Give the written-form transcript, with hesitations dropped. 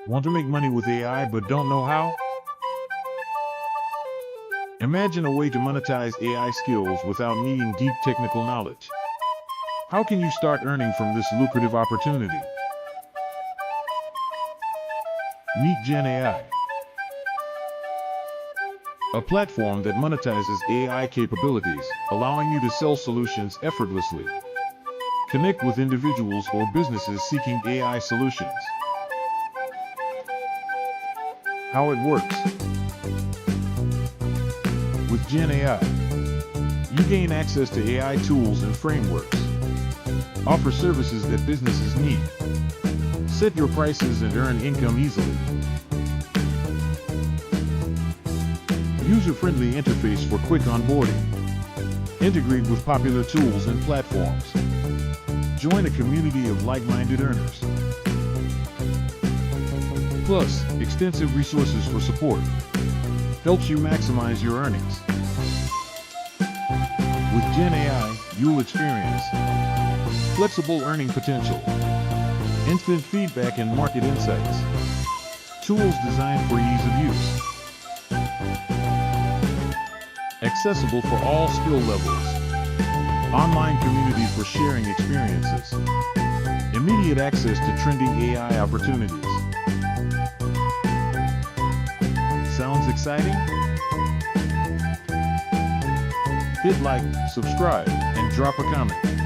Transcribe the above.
Want to make money with AI but don't know how? Imagine a way to monetize AI skills without needing deep technical knowledge. How can you start earning from this lucrative opportunity? Meet GenAI, a platform that monetizes AI capabilities, allowing you to sell solutions effortlessly. Connect with individuals or businesses seeking AI solutions. How it works. With GenAI, you gain access to AI tools and frameworks. Offer services that businesses need. Set your prices and earn income easily. User-friendly interface for quick onboarding. Integrate with popular tools and platforms. Join a community of like-minded earners. Plus, extensive resources for support. Helps you maximize your earnings. With GenAI, you'll experience flexible earning potential, instant feedback and market insights, tools designed for ease of use, accessible for all skill levels, online community for sharing experiences, immediate access to trending AI opportunities. Sounds exciting? Hit like, subscribe, and drop a comment.